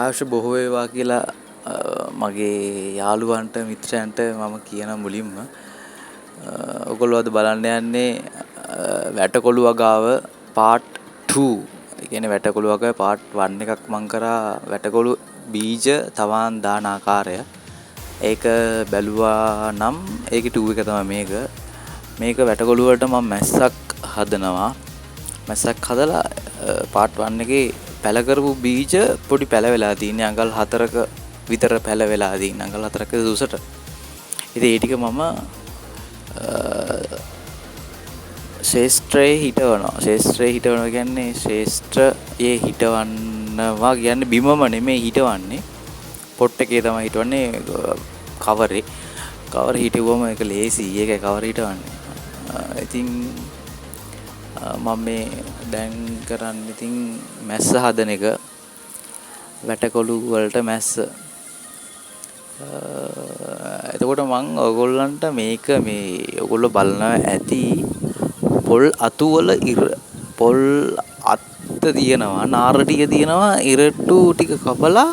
ආයුෂ බොහෝ වේවා කියලා මගේ යාළුවන්ට මිත්‍රයන්ට මම කියන මුලින්ම ඔයගොල්ලෝ අද බලන්න යන්නේ වැටකොළු වගාව part 2. ඒ කියන්නේ වැටකොළු වගාවේ part 1 එකක් මං කරා වැටකොළු බීජ තවාන් දාන ආකාරය. ඒක බැලුවා නම් ඒකේ 2 එක තමයි මේක. මේක වැටකොළු වලට මම මැස්සක් හදනවා. මැස්සක් හදලා part 1 එකේ පැල කරපු බීජ පොඩි පැල වෙලා තියෙන්නේ අඟල් 4ක විතර පැල වෙලා තියෙන්නේ අඟල් 4ක දුසට. ඉතින් ඒ ටික මම ශේෂ්ත්‍රයේ හිටවනවා. ශේෂ්ත්‍රයේ හිටවනවා කියන්නේ ශේෂ්ත්‍රයේ හිටවන්නවා කියන්නේ බිමම නෙමෙයි හිටවන්නේ. පොට් එකේ තමයි හිටවන්නේ කවරේ. කවර හිටුවම ඒක ලේසි. ඒකයි කවර හිටවන්නේ. ඉතින් මම මේ දැන් කරන්නේ ඉතින් මැස්ස හදන එක. වැටකොළු වලට මැස්ස. එතකොට මම ඔයගොල්ලන්ට මේක මේ ඔයගොල්ලෝ බලනවා ඇති පොල් අතු වල පොල් අත්ත තියෙනවා නාර ටික තියෙනවා ඉරටු ටික කපලා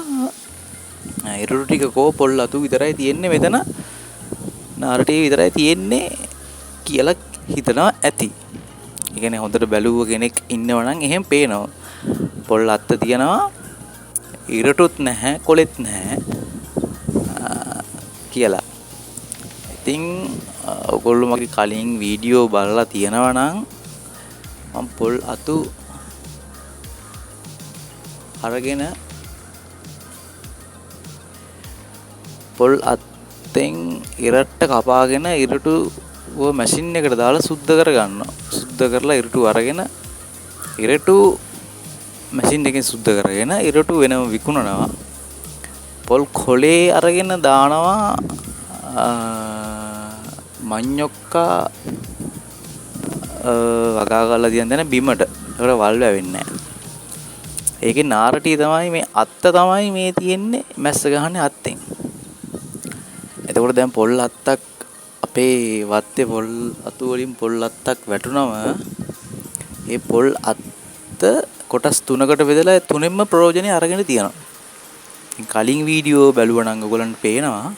ඉරටු ටික කෝ පොල් අතු විතරයි තියෙන්නේ මෙතන නාර ටික විතරයි තියෙන්නේ කියලා හිතනවා ඇති. ඒ කියන්නේ හොඳට බැලුව කෙනෙක් ඉන්නව නම් එහෙම පේනවා. පොල් අත්ත තියෙනවා ඉරටුත් නැහැ කොලෙත් නැහැ කියලා. ඉතින් ඔයගොල්ලෝ මගේ කලින් වීඩියෝ බලලා තියෙනවා නම් මම පොල් අතු අරගෙන පොල් අත්තෙන් ඉරට්ට කපාගෙන ඉරටුව මැෂින් එකට දාලා සුද්ධ කරගන්නවා. සුද්ධ කරලා ඉරටු අරගෙන ඉරටු මැෂින් එකෙන් සුද්ධ කරගෙන ඉරටු වෙනම විකුණනවා. පොල් කොලේ අරගෙන දානවා මඤ්ඤොක්කා වගා කරලා තියන් දෙන බිමට. ඒකට වල් වැවෙන්නේ නැහැ. ඒකේ නාරටි තමයි මේ අත්ත තමයි මේ තියෙන්නේ මැස්ස ගහන්නේ අත්තෙන්. එතකොට දැන් පොල් අත්තක් අපේ වත්තේ පොල් අතු වලින් පොල් අත්තක් වැටුනම ඒ පොල් අත්ත කොටස් 3කට බෙදලා තුනෙන්ම ප්‍රයෝජනෙ අරගෙන තියෙනවා. කලින් වීඩියෝ බැලුවා නම් ඔයගොල්ලන්ට පේනවා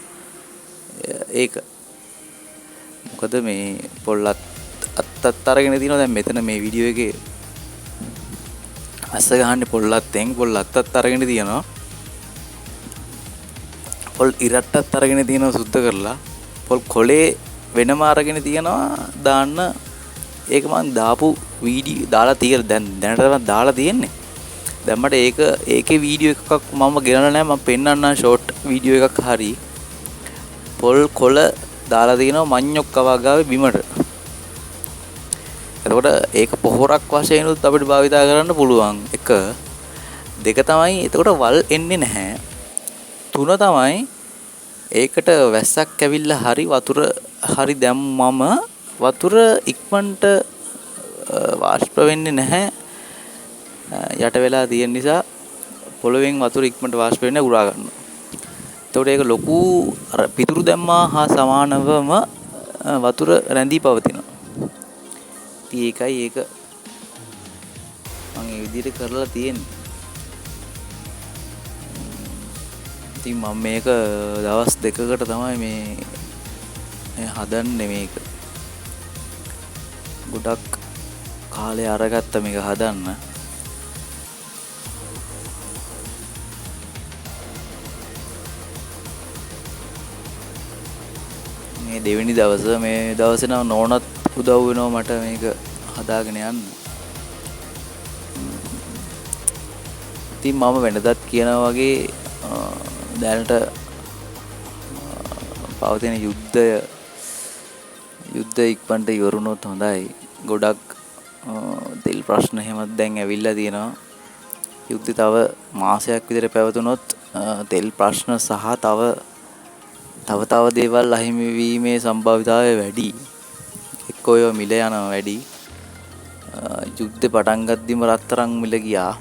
ඒක. මොකද මේ පොල් අත්තත් අරගෙන තියෙනවා දැන් මෙතන මේ වීඩියෝ එකේ අස්ස ගහන්නේ පොල් අත්තෙන් පොල් අත්තත් අරගෙන තියෙනවා. පොල් ඉරට්ටත් අරගෙන තියෙනවා සුද්ධ කරලා. පොල් කොලේ වෙනම අරගෙන තියෙනවා දාන්න. ඒක මම දාපු වීඩියෝ දාලා තියෙන දැනටම දාලා තියෙන්නේ. දැන් මට ඒකේ වීඩියෝ එකක් මම ගෙනලා නැහැ. මම පෙන්නන්නම් ෂෝට් වීඩියෝ එකක් හරි. පොල් කොළ දාලා තිනවා මඤ්ඤොක්ක වගාවේ බිමට. එතකොට ඒක පොහොරක් වශයෙන් උත් අපිට භාවිතා කරන්න පුළුවන්. 1 2 තමයි. එතකොට වල් එන්නේ නැහැ. 3 තමයි. ඒකට වැස්සක් ඇවිල්ලා හරි වතුර හරි දැම්මම වතුර ඉක්මනට වාෂ්ප වෙන්නේ නැහැ. යට වෙලා තියෙන නිසා පොළවෙන් වතුර ඉක්මනට වාෂ්ප වෙන්නේ උරා ගන්නවා. එතකොට ඒක ලොකු පිටුරු දැම්මා හා සමානවම වතුර රැඳී පවතිනවා. ඉතින් ඒකයි ඒක මම මේ විදිහට කරලා තියෙන්නේ. ඉතින් මම මේක දවස් 2කට තමයි මේ හදන්නේ මේක. ගොඩක් කාලේ අරගත්ත මේක හදන්න. මේ දෙවෙනි දවස මේ දවසේ නම් නෝනත් උදව් වෙනවා මට මේක හදාගෙන යන්න. ඉතින් මම වෙනදත් කියනවා වගේ දැනට පවතින යුද්ධ ඉක්මනට ඉවරුනොත් හොඳයි. ගොඩක් තෙල් ප්‍රශ්න එහෙමත් දැන් ඇවිල්ලා තියෙනවා. යුද්ධය තව මාසයක් විතර පැවතුනොත් තෙල් ප්‍රශ්න සහ තව දේවල් අහිමි වීමේ සම්භාවිතාවය වැඩි. එක්ක ඔය මිල යනවා වැඩි. යුද්ධේ පටන් ගද්දිම රත්තරන් මිල ගියා.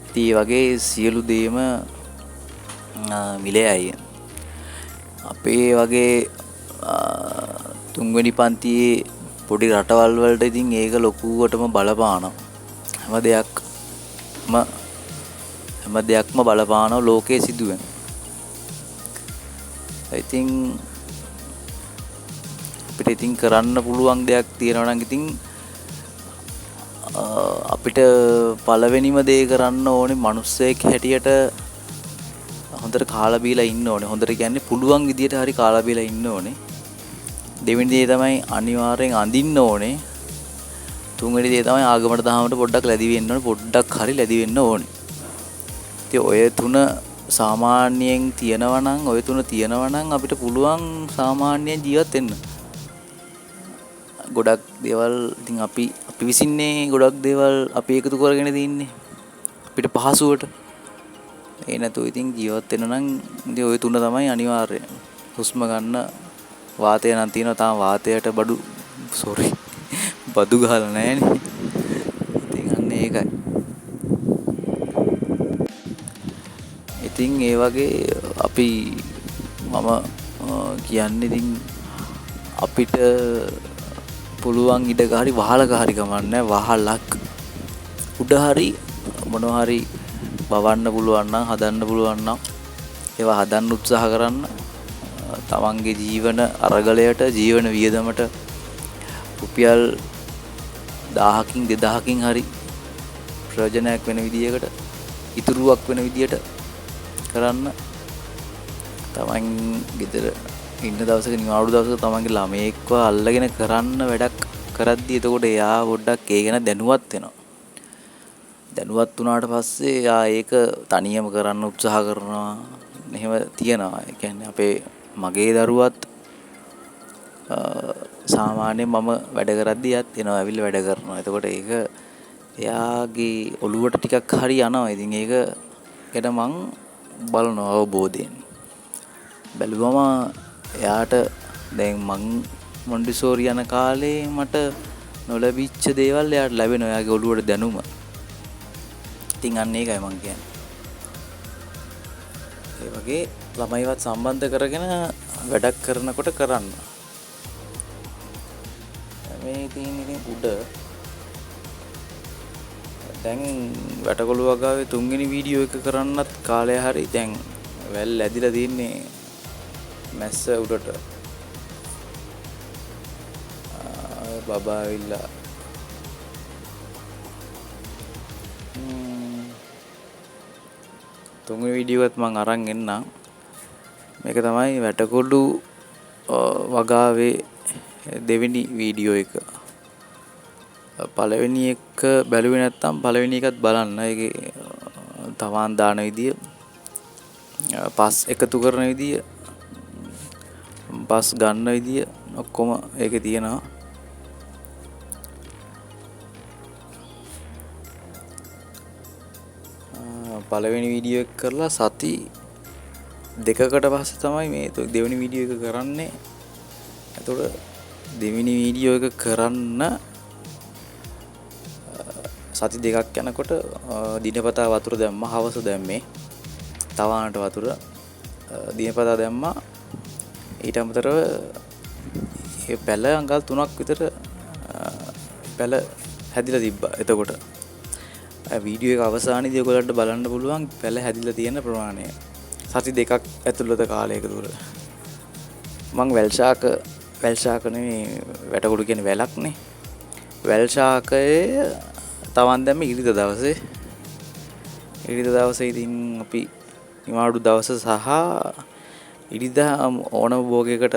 ඉතින් වගේ සියලු දේම මිලයයි. අපේ වගේ තුන්වෙනි පන්තියේ පොඩි රටවල් වලට ඉතින් ඒක ලොකුවටම බලපානවා. හැම හැම දෙයක්ම බලපානවා ලෝකයේ සිදුවෙන. ඉතින් අපිට ඉතින් කරන්න පුළුවන් දෙයක් තියෙනවා නම් ඉතින් අපිට පළවෙනිම දේ කරන්න ඕනේ මිනිස්සෙක් හැටියට හොඳට කාලා බීලා ඉන්න ඕනේ. හොඳට කියන්නේ පුළුවන් විදියට හරි කාලා බීලා ඉන්න ඕනේ. දෙවෙනි දේ තමයි අනිවාර්යෙන් අඳින්න ඕනේ. තුන්වෙනි දේ තමයි ආගමට දහමට පොඩ්ඩක් ලැබි වෙන්න ඕනේ. පොඩ්ඩක් හරි ලැබි වෙන්න ඕනේ. ඉතින් ඔය තුන සාමාන්‍යයෙන් තියෙනවා නම් අපිට පුළුවන් සාමාන්‍යයෙන් ජීවත් වෙන්න. ගොඩක් දේවල් ඉතින් අපි විසින්නේ ගොඩක් දේවල් අපි එකතු කරගෙන තින්නේ අපිට පහසුවට. ඒ නැතුව ඉතින් ජීවත් වෙන්න නම් ඉතින් ওই තුන තමයි අනිවාර්යයෙන්. හුස්ම ගන්න වාතය නම් තියෙනවා. තාම වාතයට බදු ගහලා නැහැනේ. ඉතින් අන්න ඒකයි. ඉතින් ඒ වගේ මම කියන්නේ ඉතින් අපිට පුළුවන් ඉඩක හරි වහලක හරි ගමන්නේ වහලක් උඩ හරි මොනවා හරි බවන්න පුළුවන් නම් හදන්න පුළුවන් නම් ඒවා හදන්න උත්සාහ කරන්න. තමන්ගේ ජීවන අරගලයට ජීවන වියදමට රුපියල් 1000කින් 2000කින් හරි ප්‍රයෝජනයක් වෙන විදියකට ඉතුරුවක් වෙන විදියට කරන්න. තමන් ගෙදර ඉන්න දවසක නිවාඩු දවසක තමන්ගේ ළමයෙක්ව අල්ලගෙන කරන්න වැඩක් කරද්දී එතකොට එයා පොඩ්ඩක් ඒ ගැන දැනුවත් වෙනවා. දැනුවත් වුණාට පස්සේ එයා ඒක තනියම කරන්න උත්සාහ කරනවා. එහෙම තියනවා. ඒ කියන්නේ මගේ දරුවත් සාමාන්‍යයෙන් මම වැඩ කරද්දී එයාත් එනවා ඇවිල්ලා වැඩ කරනවා. එතකොට ඒක එයාගේ ඔළුවට ටිකක් හරි යනවා. ඉතින් ඒක ගැන මං බලනවා අවබෝධයෙන්. බැලුවම එයාට දැන් මං මොන්ටිසෝරි යන කාලේ මට නොලැබිච්ච දේවල් එයාට ලැබෙනවා. එයාගේ ඔළුවට දැනුම. ඉතින් අන්න ඒකයි මං කියන්නේ. ඒ වගේ ළමයිවත් සම්බන්ධ කරගෙන වැඩක් කරනකොට කරන්න. මේ තියෙන ඉතින් උඩ දැන් වැටකොළු වගාවේ 3 වෙනි වීඩියෝ එක කරන්නත් කාලය හරි දැන් වැල් ඇදිලා තින්නේ මැස්ස උඩට. බබා ඇවිල්ලා තුන්වෙනි වීඩියෝ එකත් මම අරන් එන්නම්. මේක තමයි වැටකොළු වගාවේ දෙවෙනි වීඩියෝ එක. පළවෙනි එක බැලුවේ නැත්නම් පළවෙනි එකත් බලන්න. ඒකේ තවාන් දාන විදිය, පස් එකතු කරන විදිය, පස් ගන්න විදිය ඔක්කොම ඒකේ තියෙනවා. පළවෙනි වීඩියෝ එක කරලා සති දෙකකට පස්සේ තමයි මේ දෙවෙනි වීඩියෝ එක කරන්නේ. එතකොට දෙවෙනි වීඩියෝ එක කරන්න සති දෙකක් යනකොට දිනපතා වතුර දැම්මා. හවස දැම්මේ තවානට වතුර දිනපතා දැම්මා. ඊට අමතරව ඒ පැල අඟල් 3ක් විතර පැල හැදිලා තිබ්බා. එතකොට වීඩියෝ එක අවසානයේදී ඔයගොල්ලන්ට බලන්න පුළුවන් පැල හැදිලා තියෙන ප්‍රමාණය. සති දෙකක් ඇතුළත කාලයක තුර. මං වැල් ශාක නෙමෙයි වැටකොළු කියන්නේ වැලක්නේ. වැල් ශාකයේ තවන් දැම්ම ඉරිදා දවසේ ඉතින් අපි නිවාඩු දවස සහ ඉරිදා ඕනම භෝගයකට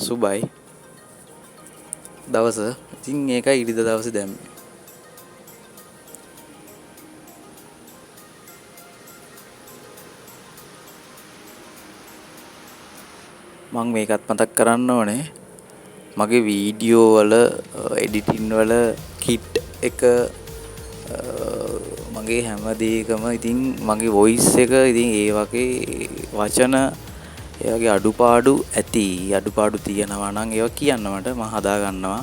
සුබයි දවස. ඉතින් ඒකයි ඉරිදා දවසේ දැම්මේ. මම මේකත් මතක් කරන්න ඕනේ. මගේ වීඩියෝ වල එඩිටින් වල කිට් එක මගේ හැම දෙයකම ඉතින් මගේ වොයිස් එක ඉතින් ඒ වගේ වචන ඒ වගේ අඩුපාඩු ඇති. අඩුපාඩු තියෙනවා නම් ඒවා කියන්න මට මම හදා ගන්නවා.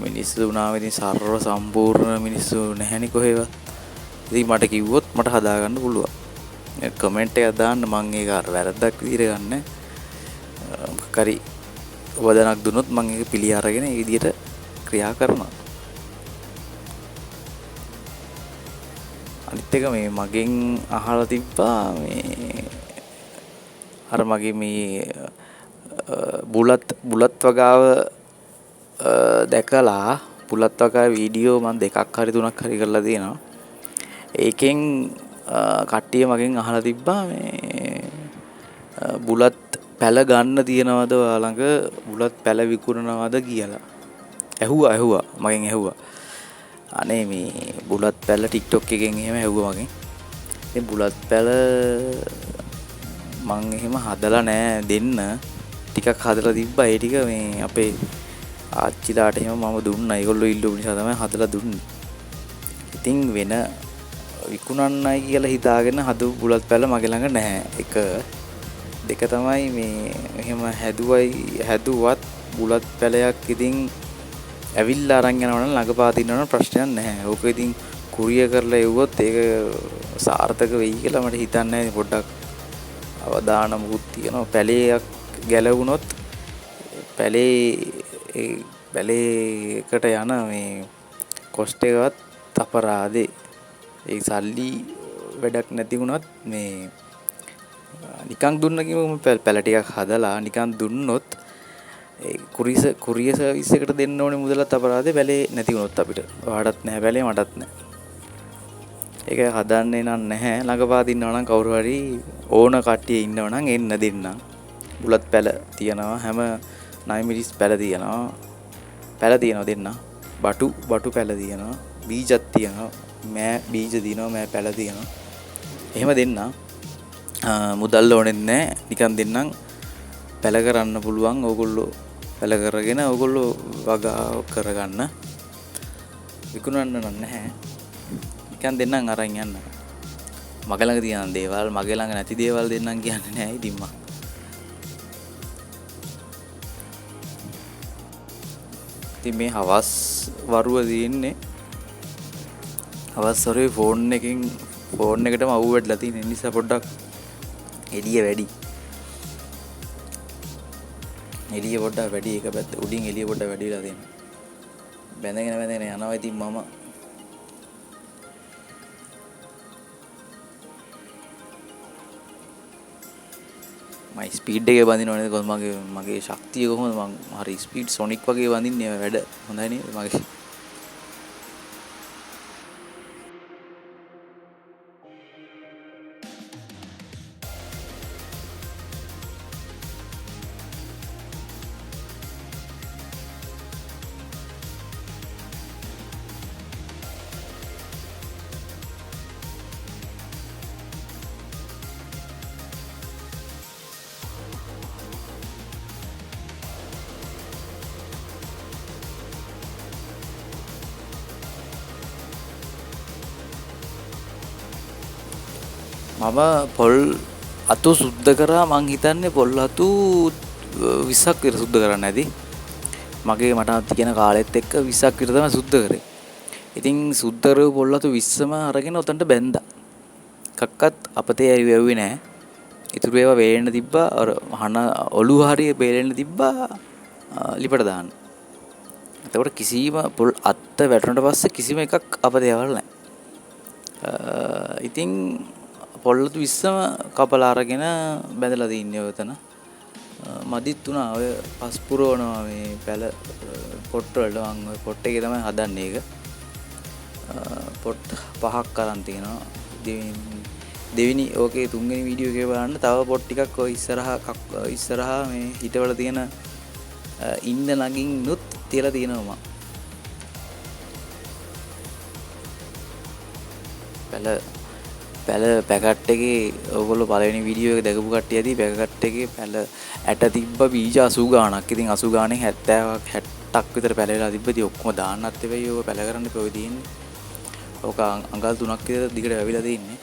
මිනිස්සු වුණාම ඉතින් සර්ව සම්පූර්ණ මිනිස්සු නැහැනේ කොහෙවත්. ඉතින් මට කිව්වොත් මට හදා ගන්න පුළුවන්. කමෙන්ට් එකක් දාන්න මම ඒක වැරද්දක් විදිහට ගන්න. කරි වදනක් දුන්නොත් මම ඒක පිළි අරගෙන ඒ විදිහට ක්‍රියා කරනවා. අනිත් එක මේ මගෙන් අහලා තිබ්බා මේ අර මගේ මේ බුලත් වගාව දැකලා බුලත් වගාව වීඩියෝ මම දෙකක් හරි තුනක් හරි කරලා තියෙනවා. ඒකෙන් කට්ටිය මගෙන් අහලා තිබ්බා මේ බුලත් පැල ගන්න තියනවද ඔයා ළඟ, බුලත් පැල විකුණනවද කියලා. ඇහුවා මගෙන් ඇහුවා. අනේ මේ බුලත් පැල TikTok එකෙන් එහෙම ඇහුවා මගෙන්. ඉතින් බුලත් පැල මං එහෙම හදලා නෑ දෙන්න. ටිකක් හදලා තිබ්බා. ඒ ටික මේ අපේ ආච්චිලාට එහෙම මම දුන්නා. ඒගොල්ලෝ ඉල්ලුව නිසා තමයි හදලා දුන්නේ. ඉතින් වෙන විකුණන්නයි කියලා හිතාගෙන හදපු බුලත් පැල මගේ ළඟ නැහැ. එක දෙක තමයි මේ එහෙම හැදුවත් බුලත් පැලයක් ඉතින් ඇවිල්ලා අරන් යනවනම් ළඟපාත ඉන්නවනම් ප්‍රශ්නයක් නැහැ. ඕක ඉතින් කුරිය කරලා එව්වොත් ඒක සාර්ථක වෙයි කියලා මට හිතන්නේ නැහැ. පොඩ්ඩක් අවදානමකුත් තියෙනවා. පැලයක් ගැලවුණොත් පැලේකට යන මේ කොස්ට් එකවත් අපරාදේ. ඒ සල්ලි වැඩක් නැති වුණත් මේ නිකන් දුන්න කිව්වම පැල ටිකක් හදලා නිකන් දුන්නොත් ඒ කුරිය සර්විස් එකට දෙන්න ඕනේ මුදලත් අපරාදේ. පැලේ නැති වුණොත් අපිට ඔයාටත් නැහැ පැලේ මටත් නැහැ. ඒක හදන්නේ නැහැ. ළඟපාත ඉන්නවනම් කවුරු හරි ඕන කට්ටිය ඉන්නවනම් එන්න දෙන්නම්. බුලත් පැල තියනවා, හැම 9 මිරිස් පැල තියනවා දෙන්න. බටු පැල තියනවා, බීජත් තියනවා, මෑ බීජ දිනවා, මෑ පැල තියනවා. එහෙම දෙන්න. මුදල් ඕනෙත් නැහැ. නිකන් දෙන්නම්. පැල කරන්න පුළුවන්. ඕගොල්ලෝ පැල කරගෙන ඕගොල්ලෝ වගා කරගන්න. විකුණන්න නැහැ. නිකන් දෙන්නම් අරන් යන්න. මගේ ළඟ තියෙන දේවල්, මගේ ළඟ නැති දේවල් දෙන්නම් කියන්නේ නැහැ ඉතින් මම. ඉතින් මේ හවස් වරුව තියෙන්නේ. හවස් වරුවේ ෆෝන් එකටම අවු වෙట్లా තියෙන නිසා පොඩ්ඩක් එළිය වැඩි. එළිය පොඩ්ඩක් වැඩි. එක පැත්ත උඩින් එළිය පොඩ්ඩක් වැඩි වෙලා තියෙනවා. බැඳගෙන යනවා. ඉතින් මම ස්පීඩ් එකේ බඳිනවනේ. කොහොමද මගේ ශක්තිය කොහොමද මම හරි ස්පීඩ් සොනික් වගේ බඳින්නේ. වැඩ හොඳයි නේද මගේ? මම පොල් අතු සුද්ධ කරා. මං හිතන්නේ පොල් අතු 20ක් විතර සුද්ධ කරන්න ඇති. මගේ මට තියෙන කාලෙත් එක්ක 20ක් විතර තමයි සුද්ධ කරේ. ඉතින් සුද්ධ කරපු පොල් අතු 20ම අරගෙන උතන්ට බැන්දා. එකක්වත් අපතේ ඇව්වේ නැහැ. ඉතුරු ඒවා වේලෙන්න තිබ්බා. අර ඔළුව හරිය වේලෙන්න තිබ්බා ලිපට දාන්න. එතකොට කිසිම පොල් අත්ත වැටුණට පස්සේ කිසිම එකක් අපතේ යවල නැහැ. ඉතින් පොල්ලතු 20ම කපලා අරගෙන බැඳලා තින්නේ ඔතන. මදිත් උනා ඔය පස් පුරවනවා මේ පැල පොට් වලට. මම ඔය පොට් එකේ තමයි හදන්නේ ඒක. පොට් 5ක් අරන් තිනවා. දෙවෙනි ඕකේ තුන්වෙනි වීඩියෝ එකේ බලන්න තව පොට් ටිකක් ඔය ඉස්සරහා මේ හිටවල තියෙන ඉන්න නගින් නුත් තියලා තියෙනවා මම. පැල පැකට් එකේ ඔයගොල්ලෝ පළවෙනි වීඩියෝ එක දැකපු කට්ටිය ඇති. පැකට් එකේ පැල ඇට තිබ්බ බීජ 80 ගාණක්. ඉතින් 80 ගාණෙන් 70ක් 60ක් විතර පැල වෙලා තිබ්බ. ඉතින් ඔක්කොම දාන්නත් එපෙයි. ඔය පැල කරන්න එපා. ඔය තියෙන්නේ. ඕක අඟල් 3ක් විතර දිගට වැවිලා තින්නේ.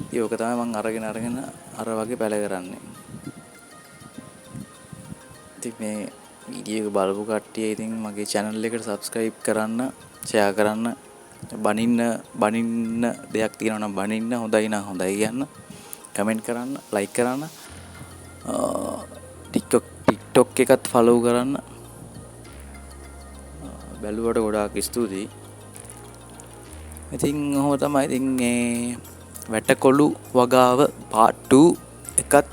ඉතින් ඕක තමයි මම අරගෙන අර වගේ පැල කරන්නේ. ඉතින් මේ වීඩියෝ එක බලපු කට්ටිය ඉතින් මගේ channel එකට subscribe කරන්න, share කරන්න, බනින්න දෙයක් තියෙනවා නම් බනින්න, හොඳයි නම් හොඳයි කියන්න, කමෙන්ට් කරන්න, ලයික් කරන්න, TikTok එකත් follow කරන්න. බැලුවට ගොඩාක් ස්තුතියි. ඉතින් ඔහොම තමයි ඉතින් වැටකොළු වගාව part 2 එකත්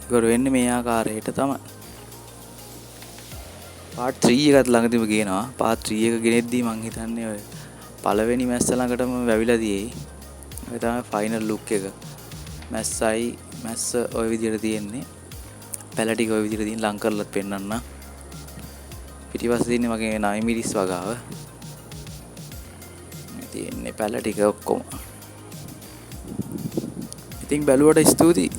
ඉවර වෙන්නේ මේ ආකාරයට තමයි. part 3 එකත් ළඟදීම ගේනවා. part 3 එක ගෙනෙද්දී මං හිතන්නේ ඔය පළවෙනි මැස්ස ළඟටම වැවිලා තියෙයි. ඔය තමයි final look එක. මැස්ස ඔය විදිහට තියෙන්නේ. පැල ටික ඔය විදිහට තියෙන ලං කරලත් පෙන්නන්න. පිටිපස්සේ තියෙන්නේ මගේ 9 මිරිස් වගාව. තියෙන්නේ පැල ටික ඔක්කොම. ඉතින් බැලුවට ස්තුතියි.